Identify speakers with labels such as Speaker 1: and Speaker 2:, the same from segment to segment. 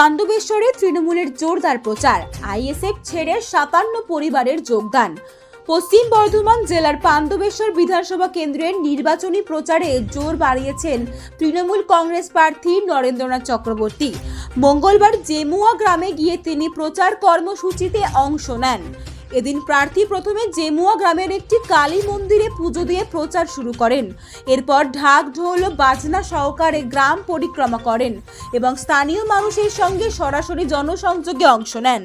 Speaker 1: পাণ্ডবেশ্বরে তৃণমূলের জোরদার প্রচার, আইএসএফ ছেড়ে ৫৭ পরিবারের যোগদান। পশ্চিম বর্ধমান জেলার পাণ্ডবেশ্বর বিধানসভা কেন্দ্রের নির্বাচনী প্রচারে জোর বাড়িয়েছেন তৃণমূল কংগ্রেস প্রার্থী নরেন্দ্রনাথ চক্রবর্তী। মঙ্গলবার জেমুয়া গ্রামে গিয়ে তিনি প্রচার কর্মসূচিতে অংশ নেন। এদিন প্রার্থী প্রথমে জেমুয়া গ্রামের একটি কালী মন্দিরে পুজো দিয়ে প্রচার শুরু করেন। এরপর ঢাক ঢোল বাজনা সহকারে গ্রাম পরিক্রমা করেন এবং স্থানীয় মানুষের সঙ্গে সরাসরি জনসংযোগে অংশ নেন।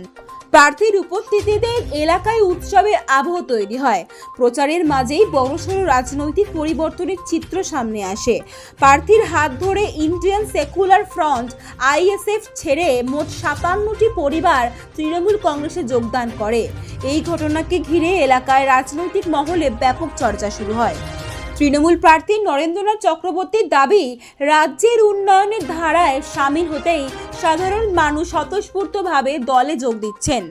Speaker 1: প্রার্থীর উপস্থিতিতে এলাকায় উৎসবের আবহ তৈরি হয়। প্রচারের মাঝেই বড়সড় রাজনৈতিক পরিবর্তনের চিত্র সামনে আসে। প্রার্থীর হাত ধরে ইন্ডিয়ান সেকুলার ফ্রন্ট আইএসএফ ছেড়ে মোট ৫৭টি পরিবার তৃণমূল কংগ্রেসে যোগদান করে। এই ঘটনাকে ঘিরে এলাকায় রাজনৈতিক মহলে ব্যাপক চর্চা শুরু হয়। তৃণমূল প্রার্থী নরেন্দ্রনাথ চক্রবর্তীর দাবি, রাজ্যের উন্নয়নের ধারায় সামিল হতেই সাধারণ মানুষ স্বতঃস্ফূর্তভাবে দলে যোগ দিচ্ছেন।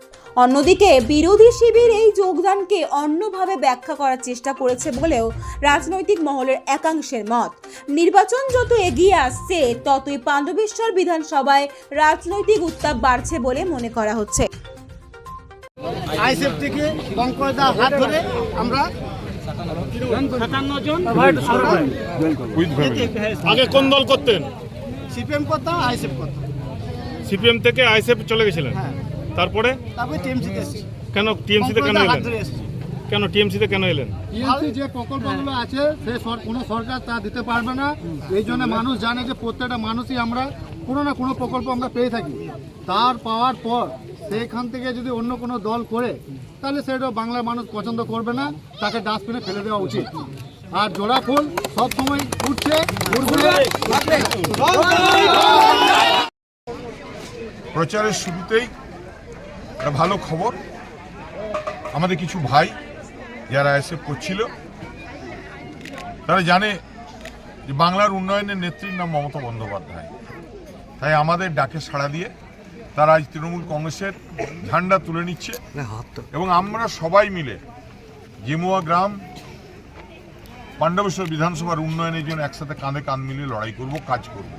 Speaker 1: অন্যদিকে বিরোধী শিবির এই যোগদানকে অন্যভাবে ব্যাখ্যা করার চেষ্টা করেছে বলেও রাজনৈতিক মহলের একাংশের মত। নির্বাচন যত এগিয়ে আসছে ততই পাণ্ডবেশ্বর বিধানসভায় রাজনৈতিক উত্তাপ বাড়ছে বলে মনে করা হচ্ছে।
Speaker 2: আইএসএফ থেকে বঙ্করদা হাত ধরে আমরা ৫৭ জন
Speaker 3: আগে কোন দল করতেন?
Speaker 2: সিপিএম করতাম, আইএসএফ করতাম।
Speaker 3: সিপিএম থেকে আইএসএফ চলে গেছিলেন, তারপরে
Speaker 2: টিএমসিতে এসেছি।
Speaker 3: কেন টিএমসিতে কেন
Speaker 2: হাত
Speaker 3: এলেন?
Speaker 2: ধরে এসেছি।
Speaker 3: কেন টিএমসিতে কেন এলেন?
Speaker 4: টিএমসি যে প্রকল্পগুলো আছে সে কোনো সরকার তা দিতে পারবে না। এই জন্য মানুষ জানে যে প্রত্যেকটা মানুষই আমরা কোনো না কোনো প্রকল্প আমরা পেয়ে থাকি। তার পাওয়ার পর সেইখান থেকে যদি অন্য কোনো দল করে তাহলে সেটা বাংলার মানুষ পছন্দ করবে না, তাকে ডাস্টবিনে ফেলে দেওয়া উচিত। আর জোড়া ফুল সবসময় উঠছে।
Speaker 5: প্রচারের শুরুতেই একটা ভালো খবর, আমাদের কিছু ভাই যারা আইএসএফ করছিল তারা জানে যে বাংলার উন্নয়নের নেত্রীর নাম মমতা বন্দ্যোপাধ্যায়। তাই আমাদের ডাকে সাড়া দিয়ে তারা আজ তৃণমূল কংগ্রেসের ঝান্ডা তুলে নিচ্ছে এবং আমরা সবাই মিলে জেমুয়া গ্রাম পাণ্ডবেশ্বর বিধানসভার উন্নয়নের জন্য একসাথে কাঁধে কাঁধ মিলিয়ে লড়াই করব, কাজ করব।